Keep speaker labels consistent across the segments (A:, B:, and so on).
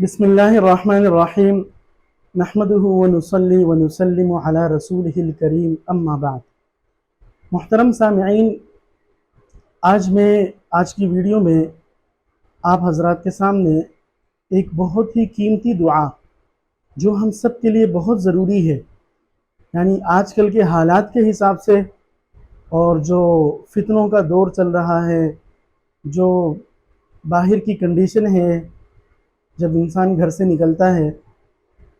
A: بسم اللہ الرحمن الرحیم نحمده ونصلی ونسلم علی رسولہ الکریم اما بعد۔ محترم سامعین، آج کی ویڈیو میں آپ حضرات کے سامنے ایک بہت ہی قیمتی دعا جو ہم سب کے لیے بہت ضروری ہے، یعنی آج کل کے حالات کے حساب سے اور جو فتنوں کا دور چل رہا ہے، جو باہر کی کنڈیشن ہے، جب انسان گھر سے نکلتا ہے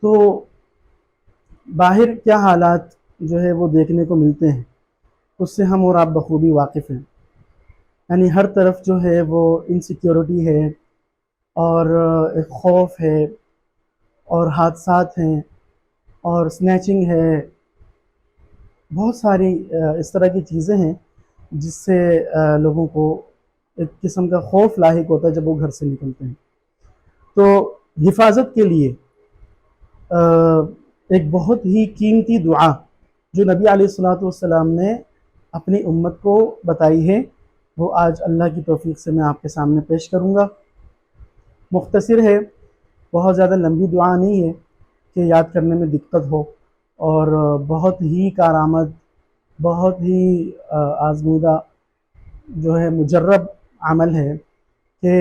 A: تو باہر کیا حالات جو ہے وہ دیکھنے کو ملتے ہیں، اس سے ہم اور آپ بخوبی واقف ہیں۔ یعنی ہر طرف جو ہے وہ انسیکیورٹی ہے اور ایک خوف ہے اور حادثات ہیں اور سنیچنگ ہے، بہت ساری اس طرح کی چیزیں ہیں جس سے لوگوں کو ایک قسم کا خوف لاحق ہوتا ہے جب وہ گھر سے نکلتے ہیں۔ تو حفاظت کے لیے ایک بہت ہی قیمتی دعا جو نبی علیہ السلام نے اپنی امت کو بتائی ہے، وہ آج اللہ کی توفیق سے میں آپ کے سامنے پیش کروں گا۔ مختصر ہے، بہت زیادہ لمبی دعا نہیں ہے کہ یاد کرنے میں دقت ہو، اور بہت ہی کارآمد، بہت ہی آزمودہ جو ہے مجرب عمل ہے کہ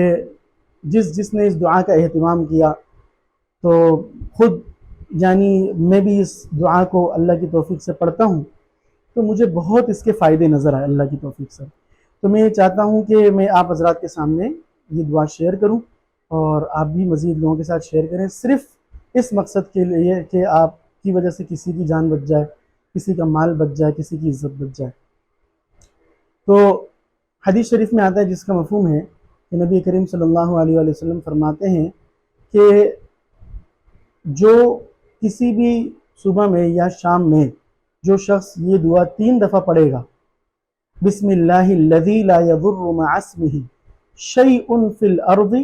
A: جس نے اس دعا کا اہتمام کیا تو خود، یعنی میں بھی اس دعا کو اللہ کی توفیق سے پڑھتا ہوں تو مجھے بہت اس کے فائدے نظر آئے اللہ کی توفیق سے۔ تو میں یہ چاہتا ہوں کہ میں آپ حضرات کے سامنے یہ دعا شیئر کروں اور آپ بھی مزید لوگوں کے ساتھ شیئر کریں، صرف اس مقصد کے لیے کہ آپ کی وجہ سے کسی کی جان بچ جائے، کسی کا مال بچ جائے، کسی کی عزت بچ جائے۔ تو حدیث شریف میں آتا ہے جس کا مفہوم ہے کہ نبی کریم صلی اللہ علیہ وسلم فرماتے ہیں کہ جو کسی بھی صبح میں یا شام میں جو شخص یہ دعا 3 دفعہ پڑھے گا، بسم اللہ الذی لا یضر مع اسمہ شیء فی الارض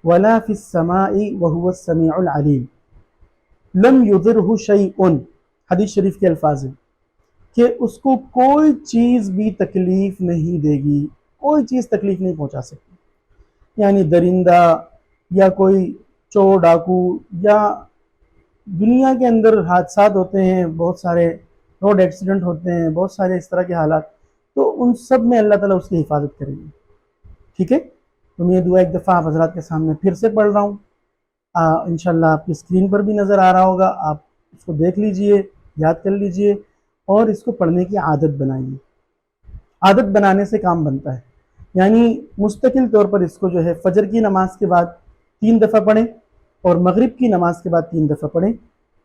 A: ولا فی السماء وہو السمیع العلیم، لم یضرہ شیء، حدیث شریف کے الفاظ ہیں کہ اس کو کوئی چیز بھی تکلیف نہیں دے گی، کوئی چیز تکلیف نہیں پہنچا سکتی۔ یعنی درندہ یا کوئی چور ڈاکو، یا دنیا کے اندر حادثات ہوتے ہیں، بہت سارے روڈ ایکسیڈنٹ ہوتے ہیں، بہت سارے اس طرح کے حالات، تو ان سب میں اللہ تعالیٰ اس کی حفاظت کرے گی۔ ٹھیک ہے، تو میں یہ دعا ایک دفعہ آپ حضرات کے سامنے پھر سے پڑھ رہا ہوں، انشاءاللہ آپ کی اسکرین پر بھی نظر آ رہا ہوگا، آپ اس کو دیکھ لیجئے، یاد کر لیجئے اور اس کو پڑھنے کی عادت بنائیے۔ عادت بنانے سے کام بنتا ہے، یعنی مستقل طور پر اس کو جو ہے فجر کی نماز کے بعد 3 دفعہ پڑھیں اور مغرب کی نماز کے بعد 3 دفعہ پڑھیں۔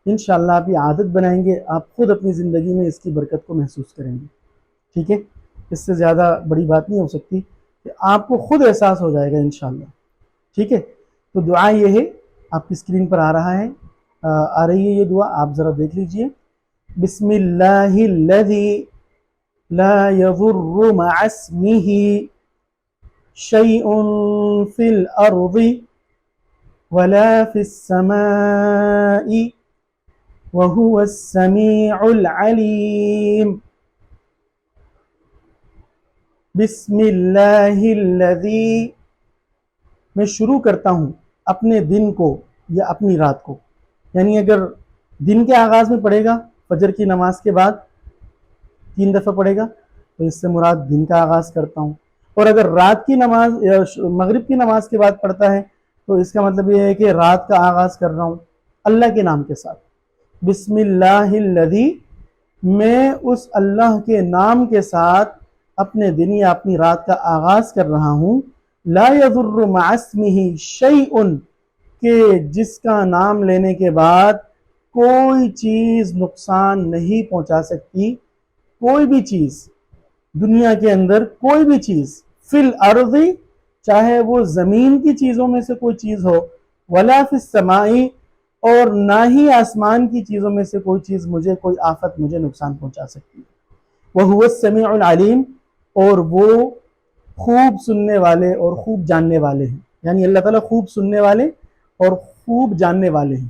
A: انشاءاللہ آپ یہ عادت بنائیں گے، آپ خود اپنی زندگی میں اس کی برکت کو محسوس کریں گے۔ ٹھیک ہے، اس سے زیادہ بڑی بات نہیں ہو سکتی کہ آپ کو خود احساس ہو جائے گا انشاءاللہ۔ ٹھیک ہے، تو دعا یہ ہے، آپ کی اسکرین پر آ رہا ہے، آ رہی ہے یہ دعا، آپ ذرا دیکھ لیجئے۔ بسم اللہ الذی لا یضر مع اسمہ شیء فی الارض ولا فی السماء وہو السمیع العلیم، بسم اللہ الذی، میں شروع کرتا ہوں اپنے دن کو یا اپنی رات کو، یعنی اگر دن کے آغاز میں پڑھے گا فجر کی نماز کے بعد 3 دفعہ پڑھے گا تو اس سے مراد دن کا آغاز کرتا ہوں، اور اگر رات کی نماز یا مغرب کی نماز کے بعد پڑھتا ہے تو اس کا مطلب یہ ہے کہ رات کا آغاز کر رہا ہوں اللہ کے نام کے ساتھ۔ بسم اللہ الذی، میں اس اللہ کے نام کے ساتھ اپنے دن یا اپنی رات کا آغاز کر رہا ہوں، لا یضر مع اسمہ شیء، کہ جس کا نام لینے کے بعد کوئی چیز نقصان نہیں پہنچا سکتی، کوئی بھی چیز دنیا کے اندر، کوئی بھی چیز، فی الارض، چاہے وہ زمین کی چیزوں میں سے کوئی چیز ہو، ولا فی السماء، اور نہ ہی آسمان کی چیزوں میں سے کوئی چیز مجھے، کوئی آفت مجھے نقصان پہنچا سکتی۔ وہو السمیع العلیم، اور وہ خوب سننے والے اور خوب جاننے والے ہیں، یعنی اللہ تعالیٰ خوب سننے والے اور خوب جاننے والے ہیں۔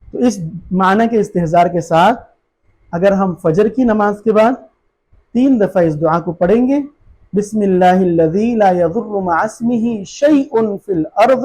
A: تو اس معنی کے استحضار کے ساتھ اگر ہم فجر کی نماز کے بعد 3 دفعہ اس دعا کو پڑھیں گے، بسم اللہ الذی لا یضر مع اسمہ شیء فی الارض